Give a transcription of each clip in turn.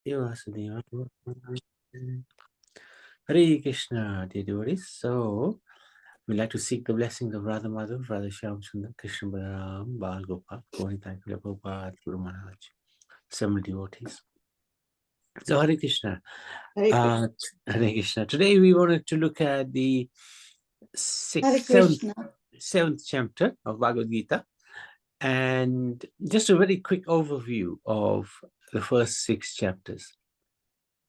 Hare Krishna, dear devotees. So, we'd like to seek the blessings of Radha Madhav, Radha Shyam Sundar, Krishna Balaram, Bal Gopal, Gaurita Prabhupada, Guru Maharaj, 7 devotees. So, Hare Krishna. Hare Hare Krishna. Today we wanted to look at the seventh chapter of Bhagavad Gita, and just a very quick overview of the first 6 chapters.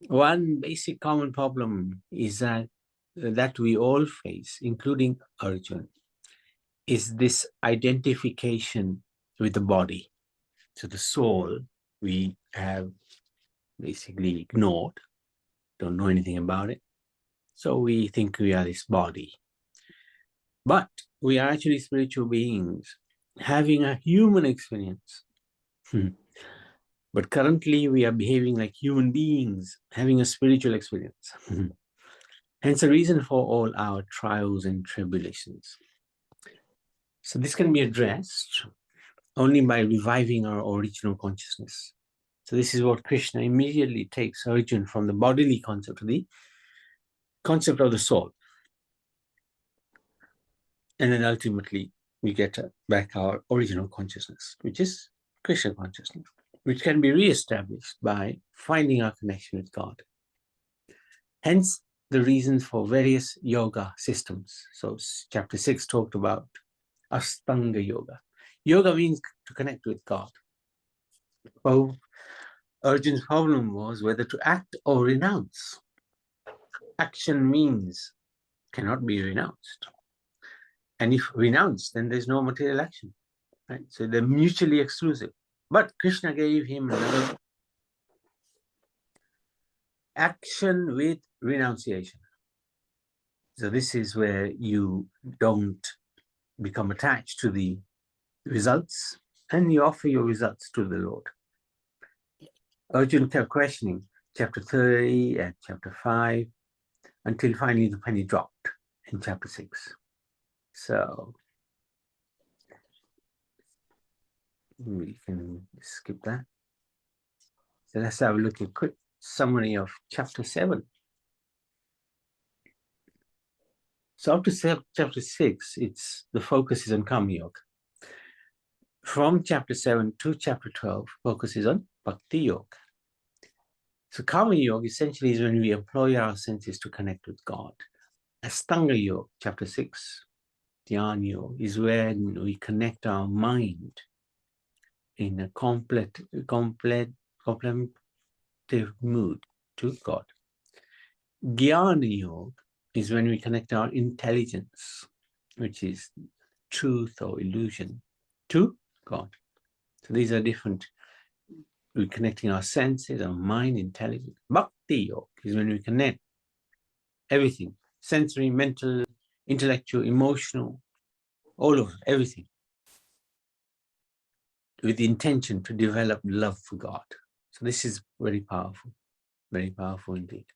One basic common problem is that we all face, including Arjuna, is this identification with the body. So the soul we have basically ignored, don't know anything about it. So we think we are this body. But we are actually spiritual beings having a human experience. But currently we are behaving like human beings having a spiritual experience. Hence the reason for all our trials and tribulations. So this can be addressed only by reviving our original consciousness. So this is what Krishna immediately takes Arjuna from the bodily concept to the concept of the soul. And then ultimately we get back our original consciousness, which is Krishna consciousness, which can be re-established by finding our connection with God. Hence the reasons for various yoga systems. So chapter 6 talked about Ashtanga yoga. Yoga means to connect with God. Well, Arjuna's problem was whether to act or renounce. Action means cannot be renounced. And if renounced, then there's no material action. Right? So they're mutually exclusive. But Krishna gave him another action with renunciation. So this is where you don't become attached to the results and you offer your results to the Lord. Arjuna kept questioning chapter 30 and chapter 5 until finally the penny dropped in chapter 6. So we can skip that. So let's have a look at a quick summary of chapter 7. So up to chapter 6, the focus is on Karma Yoga. From chapter 7 to chapter 12, focus is on Bhakti Yoga. So Karma Yoga essentially is when we employ our senses to connect with God. Ashtanga Yoga, chapter 6, Dhyana Yoga, is when we connect our mind in a contemplative mood to God. Jnana Yoga is when we connect our intelligence, which is truth or illusion, to God. So these are different. We're connecting our senses, our mind, intelligence. Bhakti Yoga is when we connect everything, sensory, mental, intellectual, emotional, all of it, everything, with the intention to develop love for God. So this is very powerful indeed.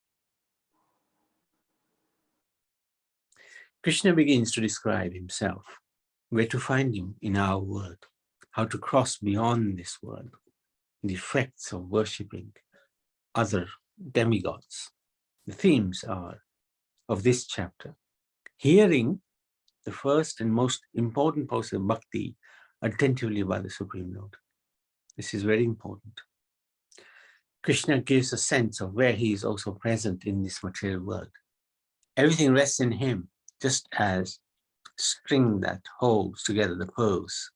Krishna begins to describe himself, where to find him in our world, how to cross beyond this world, the effects of worshipping other demigods. The themes are of this chapter: hearing the first and most important process of bhakti attentively by the Supreme Lord. This is very important. Krishna gives a sense of where he is also present in this material world. Everything rests in him, just as string that holds together the pearls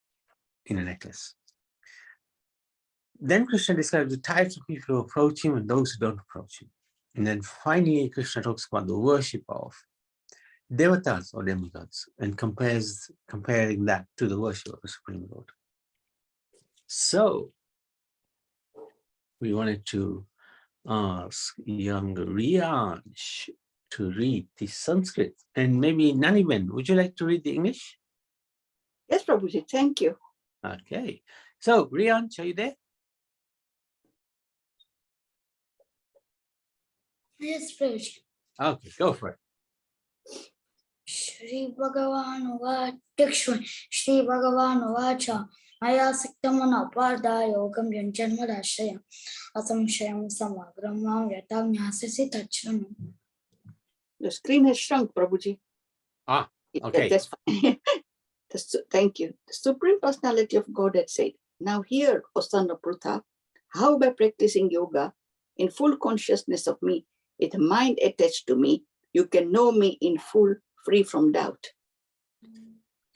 in a necklace. Then Krishna describes the types of people who approach him and those who don't approach him. And then finally, Krishna talks about the worship of devatas or demigods and comparing that to the worship of the Supreme Lord. So we wanted to ask young Riyansh to read the Sanskrit, and maybe Naniben, would you like to read the English? Yes, Prabhuji, thank you. Okay, so Riyansh, are you there? Yes, Prabhuji. Okay, go for it. Shri Bhagavan Vacha Ayasaktamana aparda yogam yanjanmadashaya asamshayam samagramam yatam nyasasi tachanam. The screen has shrunk, Prabhuji. Okay. That's fine. Thank you. The Supreme Personality of Godhead said, "Now hear, O son of Prutha, how by practicing yoga in full consciousness of me, with mind attached to me, you can know me in full, free from doubt."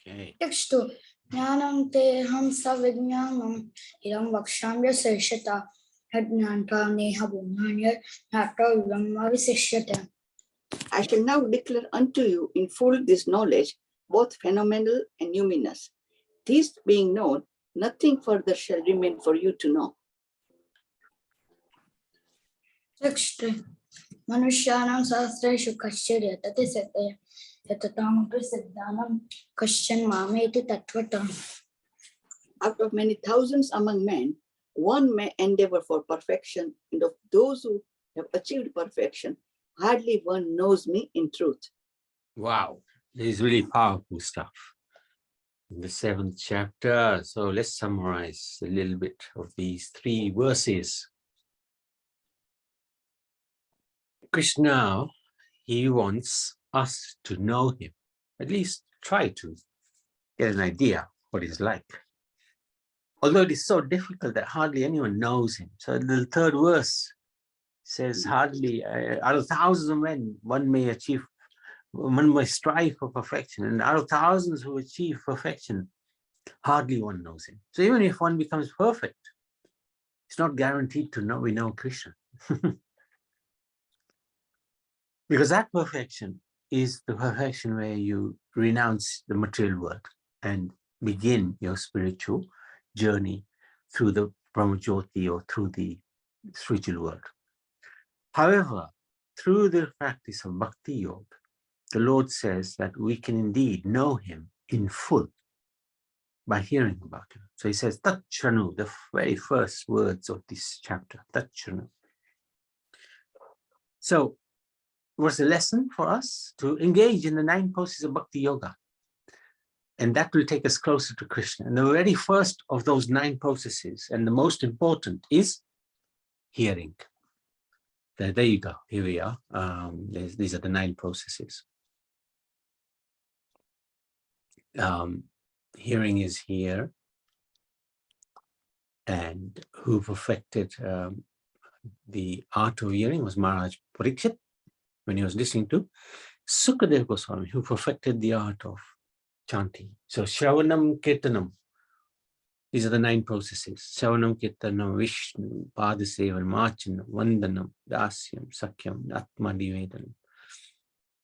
Okay. Text 2. Jnanam te ham savijnanam idam vakshamya seshata hadnanta neha bunhanya nata vidamma viseshyata. I shall now declare unto you in full this knowledge, both phenomenal and numinous. This being known, nothing further shall remain for you to know. Text 3. Manushyanam sahasreshu kashchirya tati sate yatatamupi siddhanam kashchan mameti tattvatam. Out of many thousands among men, one may endeavor for perfection, and of those who have achieved perfection, hardly one knows me in truth. Wow. This is really powerful stuff. In the 7th chapter. So let's summarize a little bit of these 3 verses. Krishna, he wants us to know him, at least try to get an idea what he's like. Although it is so difficult that hardly anyone knows him. So the 3rd verse says, hardly out of thousands of men, one may strive for perfection. And out of thousands who achieve perfection, hardly one knows him. So even if one becomes perfect, it's not guaranteed to know we know Krishna. Because that perfection is the perfection where you renounce the material world and begin your spiritual journey through the Brahmajyoti or through the spiritual world. However, through the practice of Bhakti Yoga, the Lord says that we can indeed know him in full by hearing about him. So he says, Tatchanu, the very first words of this chapter, Tatchanu. So what's the lesson for us? To engage in the 9 poses of Bhakti Yoga. And that will take us closer to Krishna. And the very first of those 9 processes, and the most important, is hearing. There you go. Here we are. These are the 9 processes. Hearing is here. And who perfected the art of hearing was Maharaj Parikshit, when he was listening to Sukadeva Goswami, who perfected the art of chanting. So Shravanam Kirtanam, these are the 9 processes. Shravanam Kirtanam, Vishnu, Padasevan, Machanam, Vandanam, Dasyam, Sakyam, Atma Nivedanam.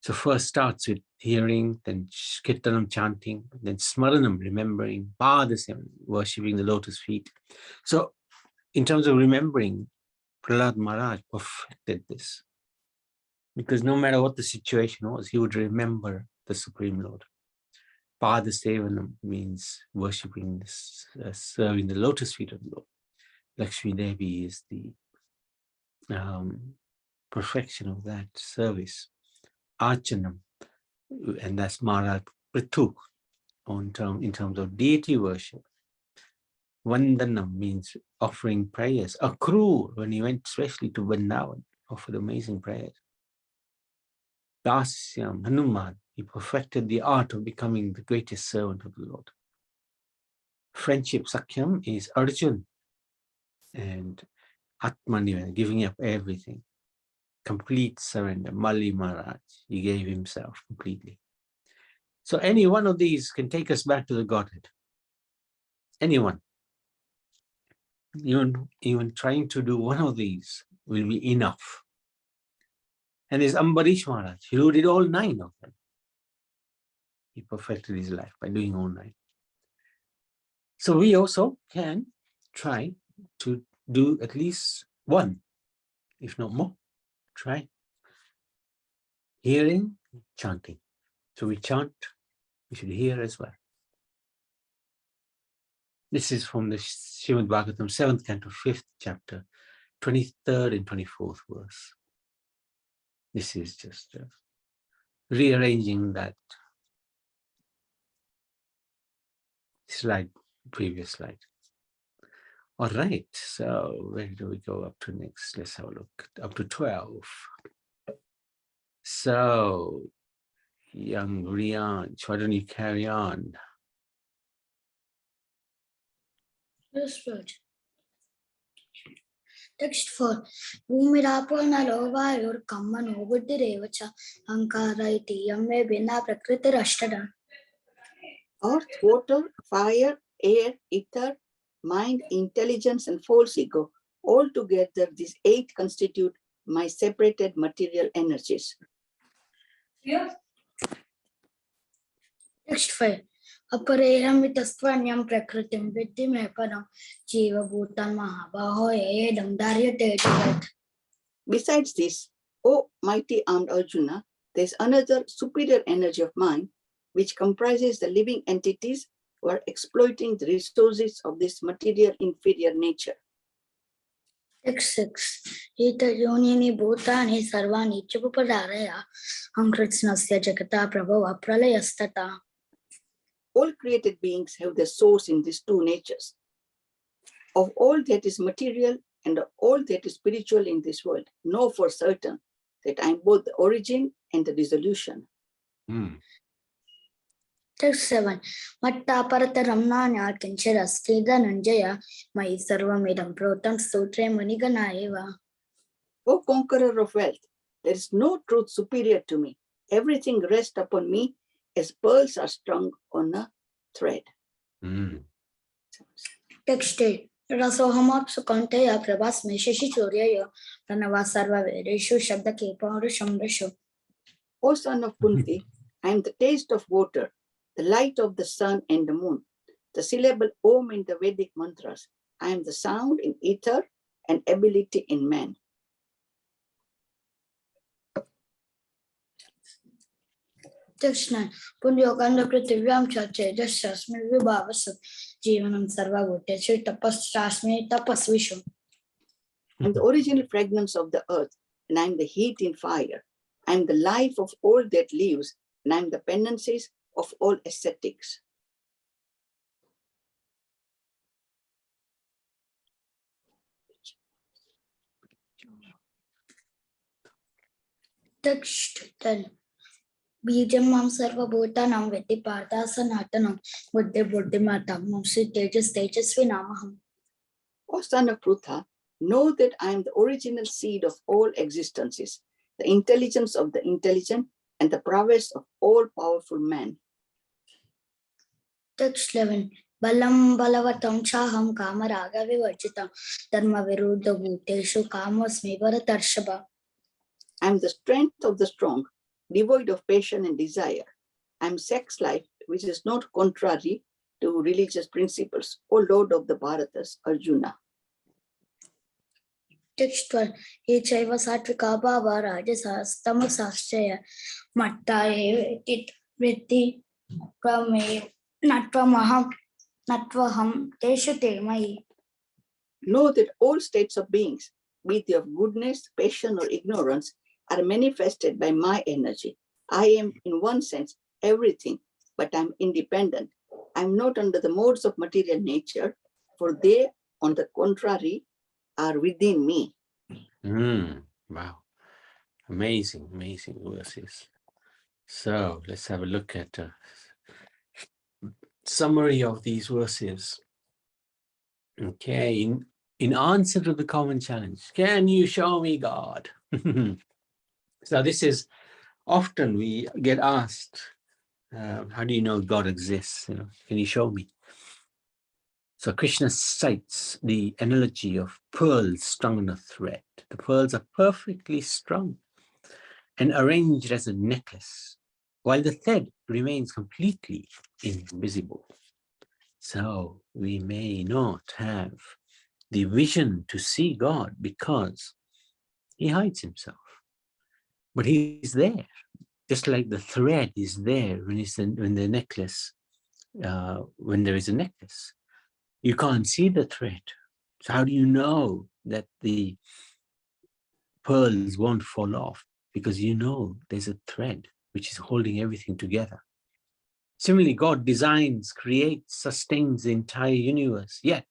So first starts with hearing, then Kirtanam, chanting, then Smaranam, remembering, Padasevan, worshipping the lotus feet. So in terms of remembering, Prahlad Maharaj perfected this. Because no matter what the situation was, he would remember the Supreme Lord. Padasevanam means worshipping, serving the lotus feet of the Lord. Lakshmi Devi is the perfection of that service. Archanam, and that's Maharaj Prithu in terms of deity worship. Vandanam means offering prayers. Akrur, when he went especially to Vrindavan, offered amazing prayers. Dasyam, Hanuman, he perfected the art of becoming the greatest servant of the Lord. Friendship, Sakyam, is Arjun. And Atmanivan, giving up everything. Complete surrender. Mali Maharaj, he gave himself completely. So any one of these can take us back to the Godhead. Anyone. Even trying to do one of these will be enough. And there's Ambarish Maharaj, who did all 9 of them. He perfected his life by doing all 9. So we also can try to do at least one, if not more. Try hearing, chanting. So we chant, we should hear as well. This is from the Srimad Bhagavatam, 7th canto, 5th chapter, 23rd and 24th verse. This is just rearranging that slide previous slide. All right, so where do we go up to next? Let's have a look. Up to 12. So, young Rianch, why don't you carry on? Yes, Raj. Text 4. Bhumiraponalo kammano buddhirevacha ankara iti yamme bina prakritirashtada. Earth, water, fire, air, ether, mind, intelligence, and false ego. All together, these 8 constitute my separated material energies. Text 5. Apareramitaspanyam prakritim viddimepanam jiva bhutan mahabaho edam daryate jagat. Besides this, O mighty armed Arjuna, there is another superior energy of mine, which comprises the living entities who are exploiting the resources of this material inferior nature. Text 6. Ita yonini bhutani sarvani chupadaraya amkritsnasya jagata prabhava pralayastata. All created beings have their source in these 2 natures. Of all that is material and of all that is spiritual in this world, know for certain that I am both the origin and the dissolution. Text 7. Matta parata ramnanya kinchara stida nanjaya mai sarvamidam protam sutre manigana eva. O conqueror of wealth, there is no truth superior to me. Everything rests upon me as pearls are strung on a thread. Text 8. Rasohamap sukanteya prabhasme shashi choryaya pranava sarva vedeshu shabda kepa shamrashu. O son of Kunti, I am the taste of water, the light of the sun and the moon, the syllable Om in the Vedic mantras. I am the sound in ether and ability in man. Text 9. Punyoganda prithvivyam chache jasasmi vibhavasu jivanam sarva bhutechu tapasasmi tapasvishu. I am the original fragrance of the earth, and I am the heat in fire. I am the life of all that lives, and I am the penances of all ascetics. Text 10. Bijam mam sarva bhutanam vedi partha sanatanam buddhi buddhimatam mamsi tejas tejasvi namaham. O son of Prutha, know that I am the original seed of all existences, the intelligence of the intelligent, and the prowess of all powerful man. Text 11. Balam balavatam chaham kamaraga vivarjitam dharma viruddha bhuteshu kamasmi bharatarshava. I am the strength of the strong, devoid of passion and desire. I am sex life, which is not contrary to religious principles, O Lord of the Bharatas, Arjuna. Text 12. Echaiva satvika bhava rajasa tamasasya matta evetit vritti prame natvamaham natvaham teshu temai. Know that all states of beings, be they of goodness, passion, or ignorance, are manifested by my energy. I am, in one sense, everything, but I am independent. I am not under the modes of material nature, for they, on the contrary, are within me. Wow. Amazing, amazing verses. So let's have a look at a summary of these verses. Okay, in answer to the common challenge, can you show me God? So this is often we get asked, how do you know God exists? Can you show me? So Krishna cites the analogy of pearls strung on a thread. The pearls are perfectly strung and arranged as a necklace, while the thread remains completely invisible. So we may not have the vision to see God because he hides himself, but he's there, just like the thread is there when the necklace, when there is a necklace. You can't see the thread. So how do you know that the pearls won't fall off? Because you know there's a thread which is holding everything together. Similarly, God designs, creates, sustains the entire universe, yet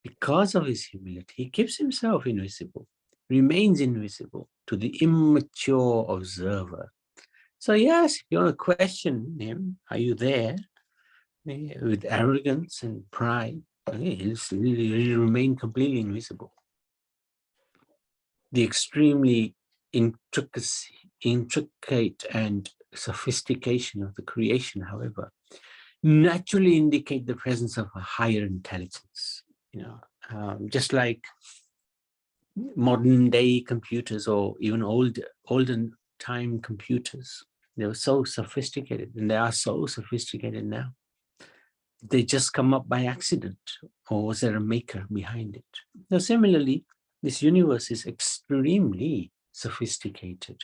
because of his humility, he keeps himself invisible, remains invisible to the immature observer. So yes, if you want to question him, are you there? With arrogance and pride, he'll remain completely invisible. The extremely intricate and sophistication of the creation, however, naturally indicate the presence of a higher intelligence. Just like modern day computers or even olden time computers, they were so sophisticated, and they are so sophisticated now. They just come up by accident, or was there a maker behind it? Now, similarly, this universe is extremely sophisticated.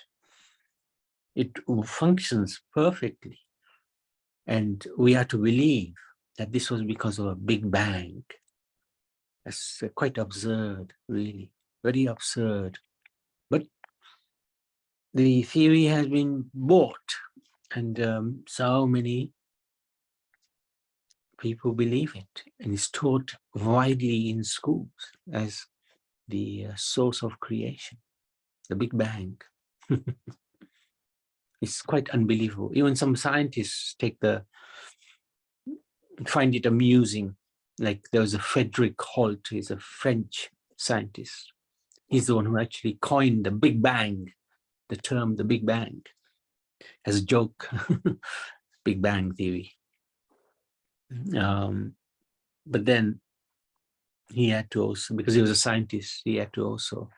It functions perfectly. And we are to believe that this was because of a big bang. That's quite absurd, really, very absurd. But the theory has been bought, and so many people believe it, and it's taught widely in schools as the source of creation, the Big Bang. It's quite unbelievable. Even some scientists find it amusing. Like there was a Frederick Holt, he's a French scientist. He's the one who actually coined the Big Bang, the term the Big Bang, as a joke. Big Bang theory. But then he had to also, because he was a scientist, he had to also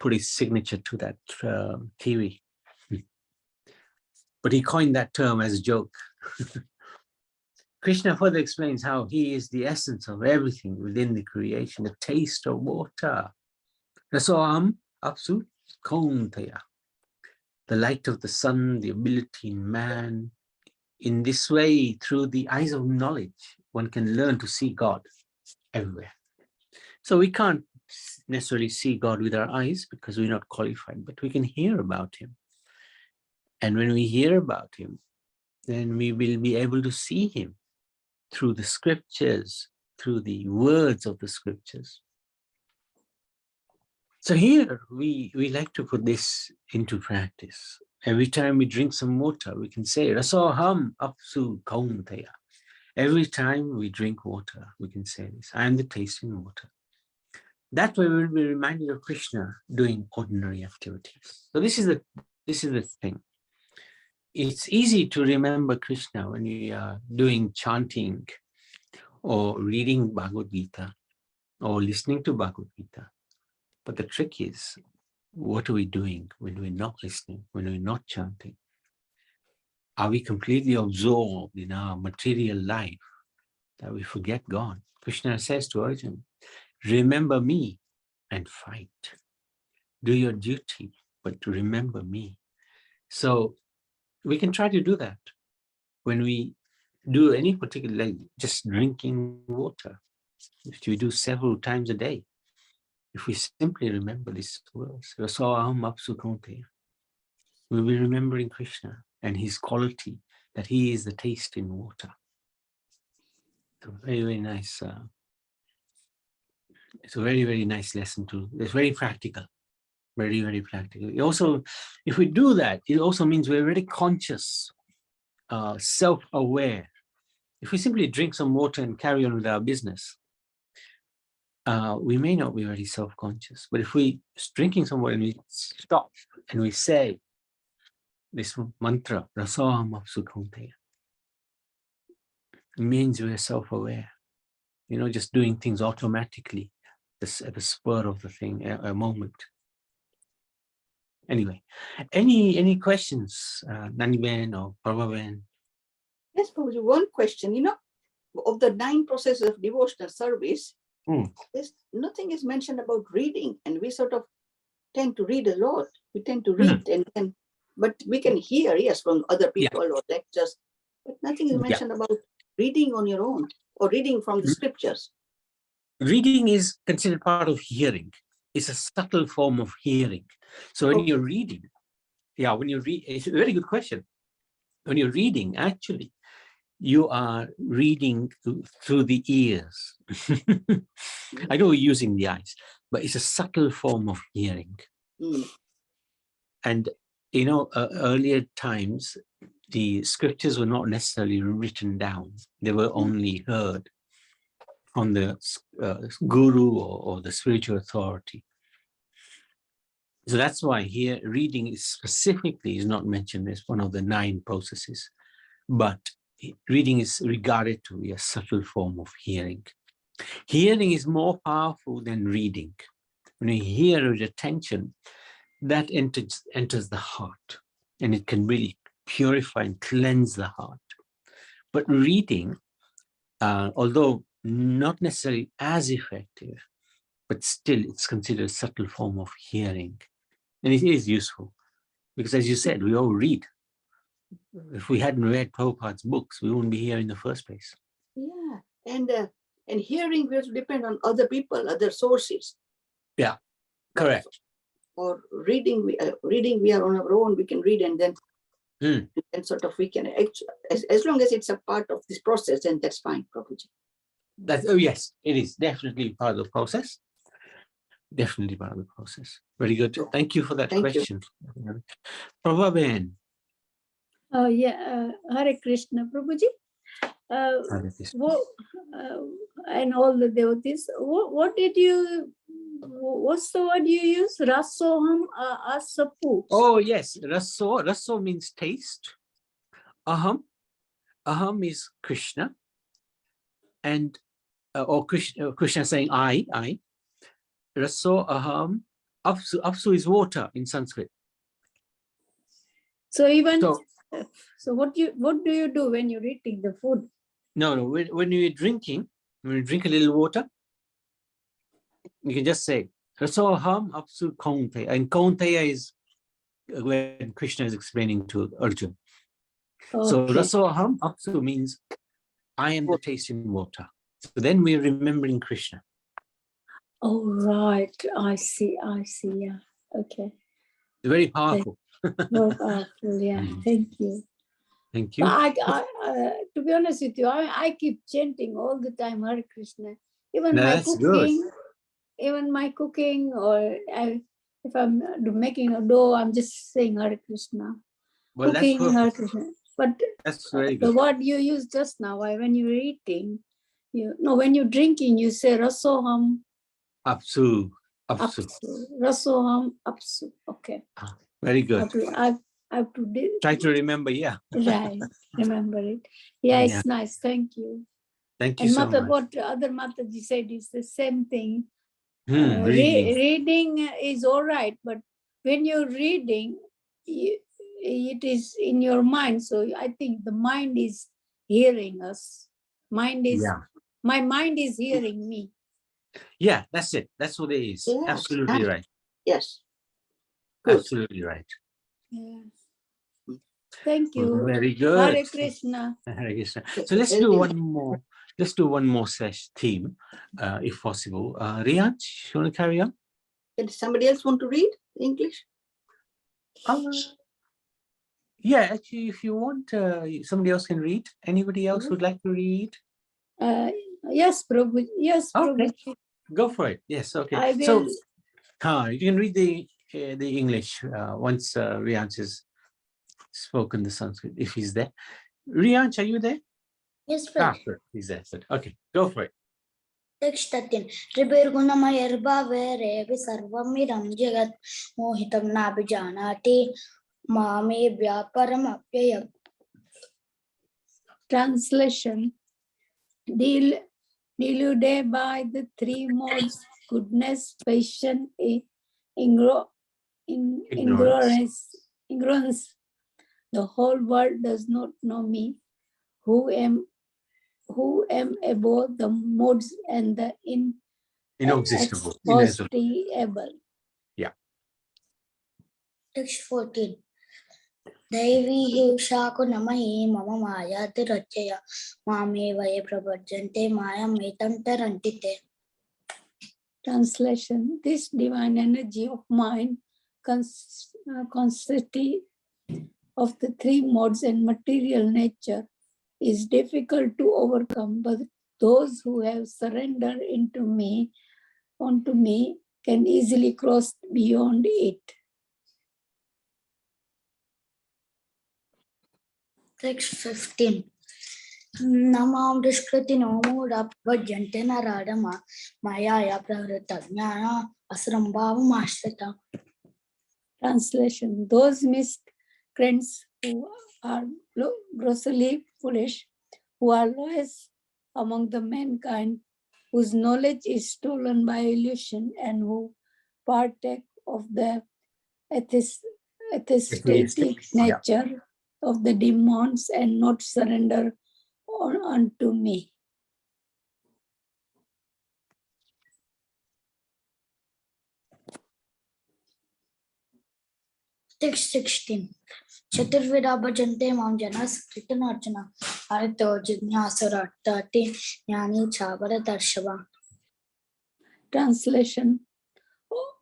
put his signature to that theory. But he coined that term as a joke. Krishna further explains how he is the essence of everything within the creation, the taste of water. Rasoham apsu kauntaya, the light of the sun, the ability in man. In this way, through the eyes of knowledge, one can learn to see God everywhere. So we can't necessarily see God with our eyes because we're not qualified, but we can hear about him. And when we hear about him, then we will be able to see him through the scriptures, through the words of the scriptures. So here we like to put this into practice. Every time we drink some water, we can say, Rasoham apsu kauntaya. Every time we drink water, we can say this, I am the taste in water. That way we will be reminded of Krishna doing ordinary activities. So this is the thing. It's easy to remember Krishna when we are doing chanting or reading Bhagavad Gita or listening to Bhagavad Gita. But the trick is, what are we doing when we're not listening, when we're not chanting? Are we completely absorbed in our material life that we forget God? Krishna says to Arjuna, remember me and fight. Do your duty, but remember me. So we can try to do that when we do any particular, like just drinking water, which we do several times a day. If we simply remember these words, we will be remembering Krishna and his quality, that he is the taste in water. So very, very nice. It's a very, very nice lesson too. It's very practical, very, very practical. It also, if we do that, it also means we're very conscious, self-aware. If we simply drink some water and carry on with our business, we may not be very self-conscious. But if we drinking some water and we stop and we say this mantra, Rasoham apsu kauntaya, it means we're self-aware. Just doing things automatically, at the spur of the thing, a moment. Anyway, any questions, Naniben or Prabhaben? Yes, probably one question. Of the 9 processes of devotional service, nothing is mentioned about reading, and we sort of tend to read a lot. We tend to read, but we can hear, yes, from other people or lectures, but nothing is mentioned about reading on your own or reading from the scriptures. Reading is considered part of hearing. It's a subtle form of hearing. So when you're reading, when you read, it's a very good question. When you're reading, actually, you are reading through the ears. I know we're using the eyes, but it's a subtle form of hearing. Mm. And, you know, earlier times, the scriptures were not necessarily written down. They were only heard from the guru or the spiritual authority. So that's why here reading is specifically is not mentioned as one of the 9 processes, but reading is regarded to be a subtle form of hearing. Hearing is more powerful than reading. When you hear with attention, that enters the heart, and it can really purify and cleanse the heart. But reading, although not necessarily as effective, but still it's considered a subtle form of hearing. And it is useful because, as you said, we all read. If we hadn't read Prabhupada's books, we wouldn't be here in the first place. Yeah, and hearing will depend on other people, other sources. Yeah, correct. Or reading, we are on our own. We can read and then, and sort of we can as long as it's a part of this process, then that's fine, Prabhuji. That's, oh yes, it is definitely part of the process. Definitely part of the process. Very good. Thank you for that question. Prabhupada. Oh yeah, Hare Krishna, Prabhuji. And all the devotees, what did you, what's the word you use? Rasoham asapu. Oh yes, raso means taste. Aham is Krishna, and or Krishna saying I. Raso aham, apsu is water in Sanskrit. So even so what do you do when you're eating the food? No, when you're drinking, when you drink a little water, you can just say Raso aham apsu kaunteya, and kaunteya is when Krishna is explaining to Arjuna. Okay. So Raso aham apsu means I am the tasting water. So then we're remembering Krishna. Oh, right. I see. Yeah. Okay. Very powerful. Very powerful. Yeah. Thank you. Thank you. But to be honest with you, I keep chanting all the time Hare Krishna. Even my cooking, or if I'm making a dough, I'm just saying Hare Krishna. Well, cooking Hare Krishna. But that's very good. The word you used just now, when you're eating, when you're drinking, you say Rasoham. Apsu. Rasoham apsu. Okay. Very good. I have to try to remember. Yeah. Right. Remember it. Yeah, it's nice. Thank you. Thank you so much. What other Mataji said is the same thing. Reading is all right, but when you're reading, it is in your mind. So I think the mind is hearing us. My mind is hearing me. Yeah, that's it. That's what it is. Yes. Absolutely right. Yes. Good. Absolutely right. Yeah. Thank you. Very good. Hare Krishna. Hare Krishna. So let's do one more. Let's do one more theme, if possible. Rianch, you want to carry on? Did somebody else want to read English? Yeah, actually, if you want, somebody else can read. Anybody else would like to read? Yes, Prabhu. Yes, Prabhu. Okay. Go for it. Yes. Okay. So, you can read the English once Rianch has spoken the Sanskrit, if he's there. Rianch, are you there? Yes, sir. He's there. Okay, go for it. Text 13. Tribhirgunamayirbhave revi sarvamiram jagat mohitam nabhijanati mame vyaparamapyayam. Translation. Deluded by the 3 modes, goodness, patience, ignorance, the whole world does not know me, who am above the modes and the inexhaustible. Yeah. Text 14. Devi Hivshaku Namahi Mama Maya Tirachaya Mame Vaye Prabhajante Maya Metam Tarantite. Translation. This divine energy of mind consisting of the 3 modes and material nature is difficult to overcome, but those who have surrendered onto me can easily cross beyond it. Text 15. Namam Dishkriti Nomura Bhajantena Radama Mayaya Pravrita Jnana Asrambhava Mashrita. Translation: those miscreants who are grossly foolish, who are lowest among the mankind, whose knowledge is stolen by illusion, and who partake of the atheistic nature of the demons and not surrender unto me. Text 16. Chaturveda Bhajante Mam Janas Kritanarjana Arito Jignasarati Jnani Chabara Darshava. Translation: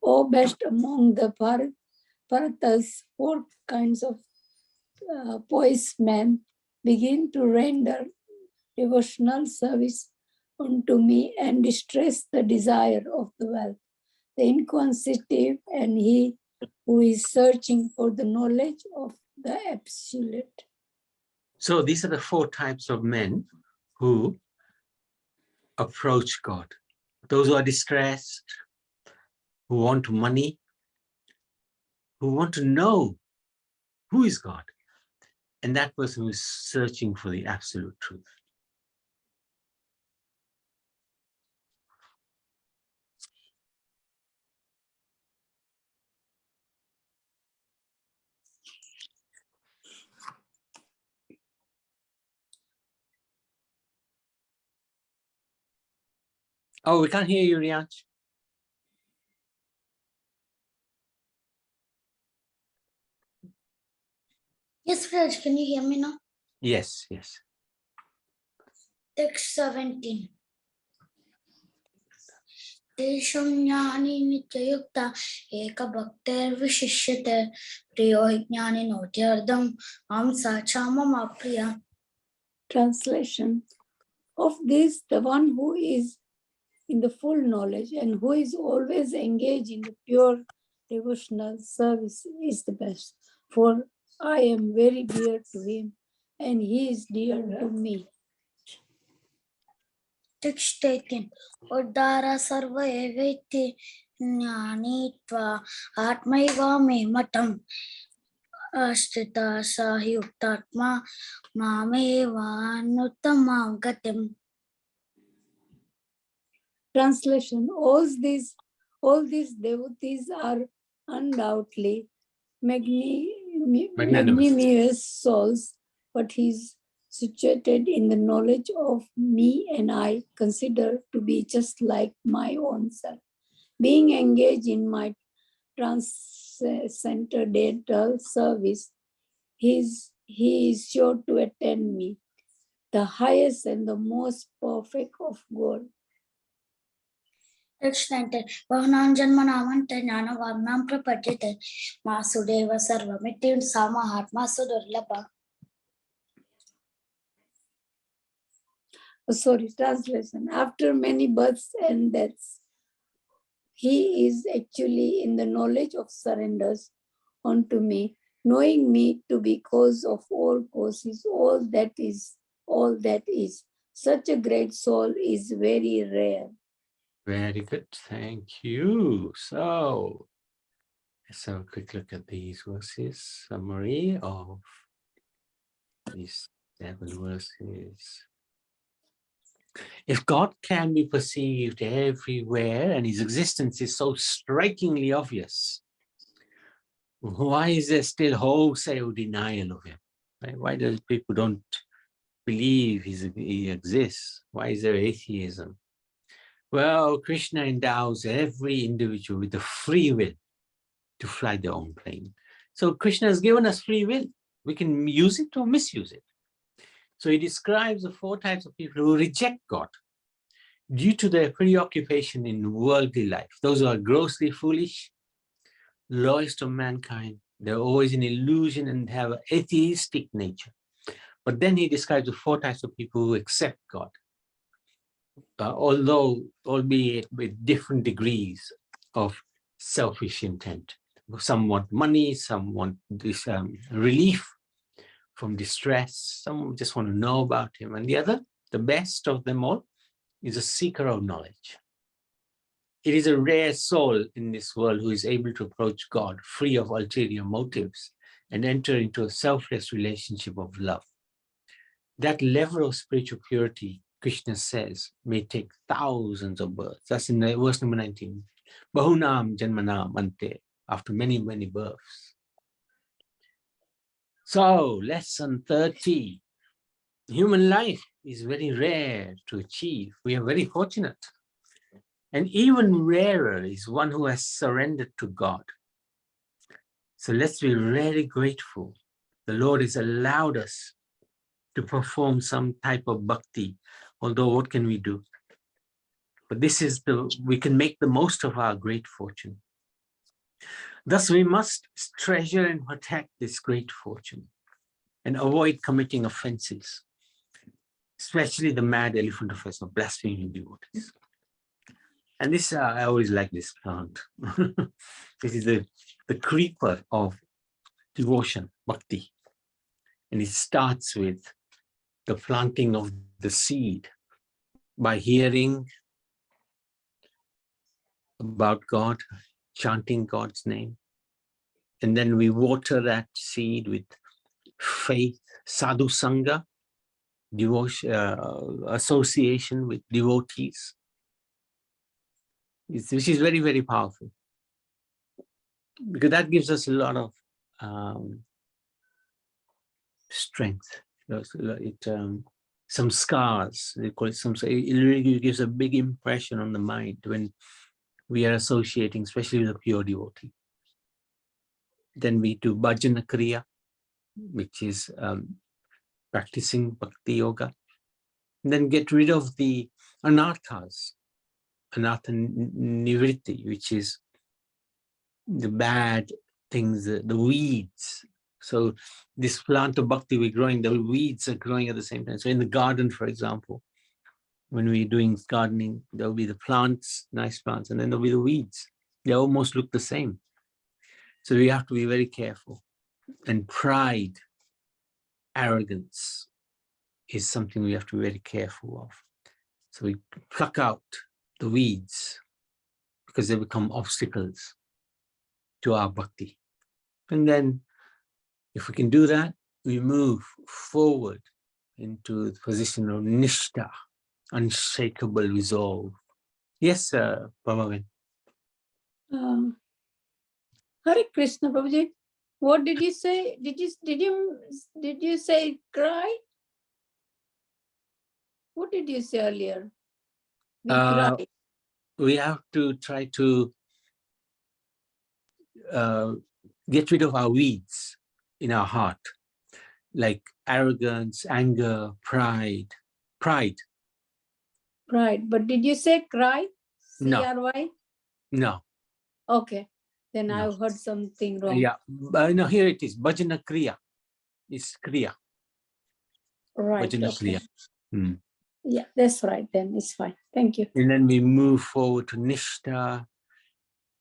O best among the Paratas, 4 kinds of poised men begin to render devotional service unto me and distress the desire of the wealth, the inquisitive, and he who is searching for the knowledge of the absolute. So these are the 4 types of men who approach God. Those who are distressed, who want money, who want to know who is God, and that person who is searching for the absolute truth. Oh, we can't hear you, Rianch. Yes, Raj, can you hear me now? Yes, yes. Text 17. Tesham Jnani Nityayukta Eka Bhakter Vishishyate Priyo Jnani Notyardam Amsa Chamam Apriya. Translation: of this, the one who is in the full knowledge and who is always engaged in the pure devotional service is the best. For I am very dear to him and he is dear to me. Text 18. Uddara Sarva Eveti Jnani Tva Atmaiva Me Matam Ashtita Sahi Uktatma Mameva Nuttamam Gatim. Translation: all these devotees are undoubtedly magnanimous souls, but he is situated in the knowledge of me and I consider to be just like my own self. Being engaged in my transcendental service, he is sure to attend me, the highest and the most perfect of God. Text 19. Vahanam Janmanamante Jnana Varnam Prapajite Masudeva Sarvamitim Samahatma Sudurlabha. Translation. After many births and deaths, he is actually in the knowledge of surrenders unto me, knowing me to be cause of all causes, all that is. Such a great soul is very rare. Very good, thank you. So let's have a quick look at these verses, summary of these 7 verses. If God can be perceived everywhere and his existence is so strikingly obvious, why is there still wholesale denial of him? Right? Why do people don't believe he exists? Why is there atheism? Well, Krishna endows every individual with the free will to fly their own plane. So Krishna has given us free will. We can use it or misuse it. So he describes the 4 types of people who reject God due to their preoccupation in worldly life. Those who are grossly foolish, lowest of mankind, they're always in illusion and have an atheistic nature. But then he describes the 4 types of people who accept God, albeit with different degrees of selfish intent. Some want money, some want this relief from distress, some just want to know about him, and the other, the best of them all, is a seeker of knowledge. It is a rare soul in this world who is able to approach God free of ulterior motives and enter into a selfless relationship of love. That level of spiritual purity, Krishna says, may take thousands of births. That's in verse number 19. Bahunam janmanam ante, after many, many births. So, lesson 30. Human life is very rare to achieve. We are very fortunate. And even rarer is one who has surrendered to God. So let's be really grateful. The Lord has allowed us to perform some type of bhakti, although what can we do? But we can make the most of our great fortune. Thus we must treasure and protect this great fortune and avoid committing offenses, especially the mad elephant offense of blaspheming devotees. And this, I always like this plant. This is the creeper of devotion, bhakti. And it starts with the planting of the seed by hearing about God, chanting God's name. And then we water that seed with faith, sadhu sangha, devotion, association with devotees, which is very, very powerful. Because that gives us a lot of strength. Some scars, they call it it really gives a big impression on the mind when we are associating, especially with a pure devotee. Then we do bhajana kriya, which is practicing bhakti yoga. And then get rid of the anarthas, anartha nivritti, which is the bad things, the weeds. So this plant of bhakti we're growing, the weeds are growing at the same time. So in the garden, for example, when we're doing gardening, there'll be the plants, nice plants, and then there'll be the weeds. They almost look the same. So we have to be very careful. And pride, arrogance is something we have to be very careful of. So we pluck out the weeds because they become obstacles to our bhakti. And then if we can do that, we move forward into the position of nishtha, unshakable resolve. Yes, Bhagavan. Hare Krishna, Prabhuji. What did you say? Did you say cry? What did you say earlier? We cry. We have to try to get rid of our weeds in our heart, like arrogance, anger, pride. Pride. But did you say cry? No. C-R-Y? No. Okay. Then No. I've heard something wrong. Yeah. No, here it is. Bhajana kriya. It's kriya. Right. Bhajana Okay. kriya. Yeah, that's right. Then it's fine. Thank you. And then we move forward to nishtha,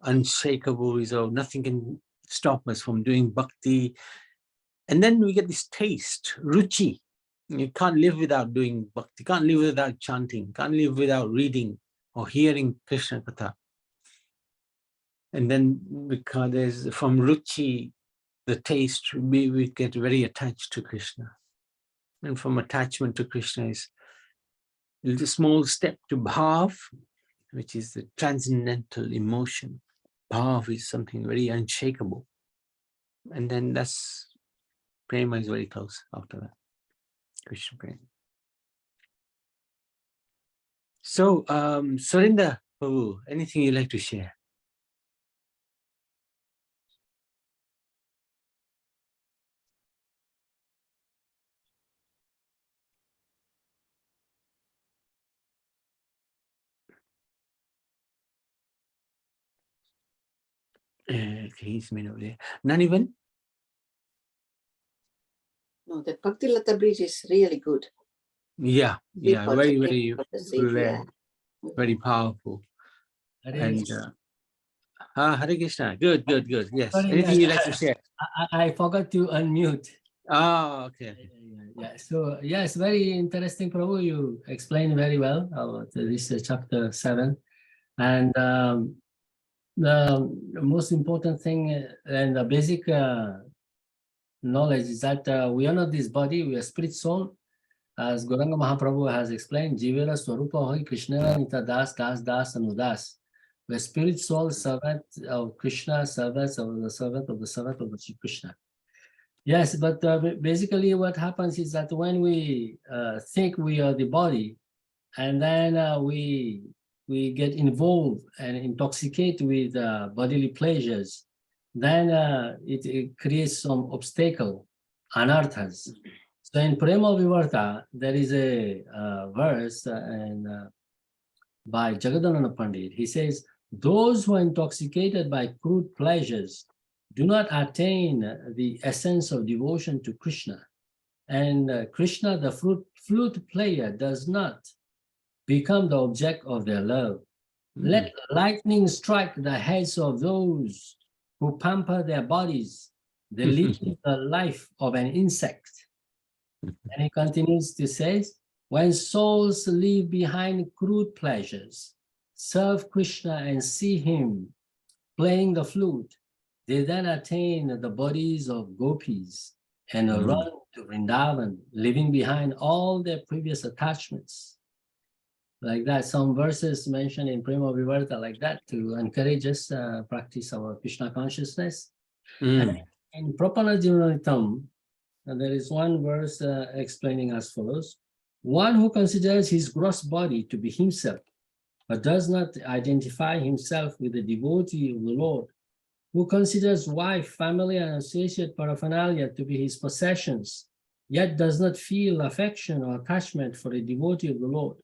unshakable resolve. Nothing can stop us from doing bhakti. And then we get this taste, ruchi. You can't live without doing bhakti. Can't live without chanting. Can't live without reading or hearing Krishna Katha. And then because there's from ruchi, the taste, we get very attached to Krishna. And from attachment to Krishna is a small step to bhav, which is the transcendental emotion. Bhav is something very unshakable. And then that's, prema is very close after that. Krishna prema. So, Surinder, Prabhu, anything you'd like to share? Okay, he's made over there. None even? No, the Bhakti Lata Bridge is really good. Yeah, yeah, very, very, Yeah. very powerful. And Hare Krishna. Good, good, good. Yes. Sorry, Anything you'd like to share? I forgot to unmute. Oh, okay. Yeah. So yes, very interesting, Prabhu. You explained very well about this chapter 7, and the most important thing and the basic knowledge is that we are not this body; we are spirit soul. As Gauranga Mahaprabhu has explained, Jivera Swarupa Hoi Krishna Nita Das Das Das Anudas. The spirit soul servant of Krishna, servant of the servant of the servant of the Sri Krishna. Yes, but basically what happens is that when we think we are the body, and then we get involved and intoxicate with bodily pleasures, then it creates some obstacle, anarthas. So in Prema Vivarta, there is a verse by Jagadananda Pandit. He says, those who are intoxicated by crude pleasures do not attain the essence of devotion to Krishna. And Krishna, the flute player, does not become the object of their love. Let lightning strike the heads of those who pamper their bodies. They live the life of an insect. And he continues to say, when souls leave behind crude pleasures, serve Krishna and see him playing the flute, they then attain the bodies of gopis and run to Vrindavan, leaving behind all their previous attachments. Like that, some verses mentioned in Prema Vivarta like that to encourage us practice our Krishna consciousness. And in Prapanajivanitam, there is one verse explaining as follows. One who considers his gross body to be himself, but does not identify himself with the devotee of the Lord, who considers wife, family, and associate paraphernalia to be his possessions, yet does not feel affection or attachment for a devotee of the Lord,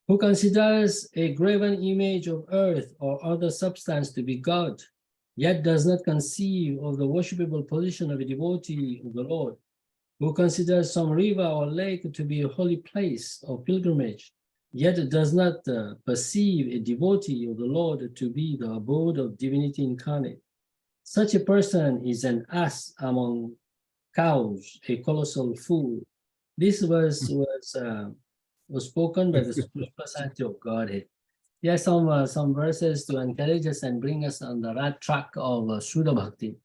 who considers a graven image of earth or other substance to be God, yet does not conceive of the worshipable position of a devotee of the Lord, who considers some river or lake to be a holy place of pilgrimage, yet does not perceive a devotee of the Lord to be the abode of divinity incarnate. Such a person is an ass among cows, a colossal fool. This verse was spoken by the Supreme Personality of Godhead. Yes, some verses to encourage us and bring us on the right track of Shuddha Bhakti.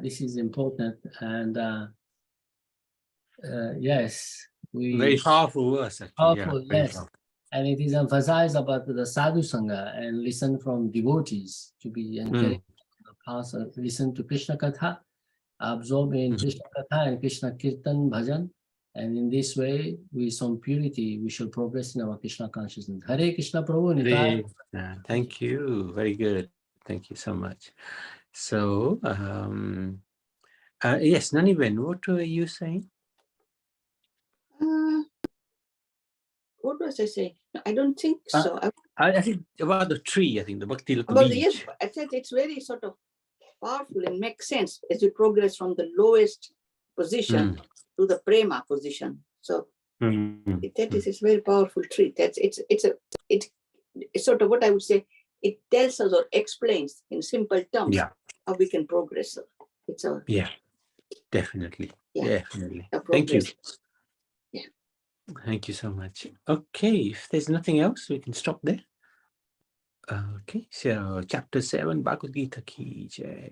This is important, and yes, very powerful verse, actually. Powerful, Yeah, yes. powerful. And it is emphasized about the sadhu sangha and listen from devotees to be encouraged to pass, listen to Krishna Katha, absorb in Krishna Katha and Krishna Kirtan Bhajan. And in this way, with some purity, we shall progress in our Krishna consciousness. Hare Krishna Prabhu. Hare Krishna. Thank you. Very good. Thank you so much. So, yes, Naniben, what were you saying? What was I saying? I don't think so. I think about the tree, I think the Bhakti Lata About Beach. yes, I said it's very sort of powerful and makes sense as we progress from the lowest position to the prema position. So that is a very powerful tree. It's sort of what I would say. It tells us or explains in simple terms how we can progress. It's a Definitely. Definitely. a Thank you. Yeah. Thank you so much. Okay, if there's nothing else, we can stop there. Okay, so chapter 7, Bhagavad Gita ki jai.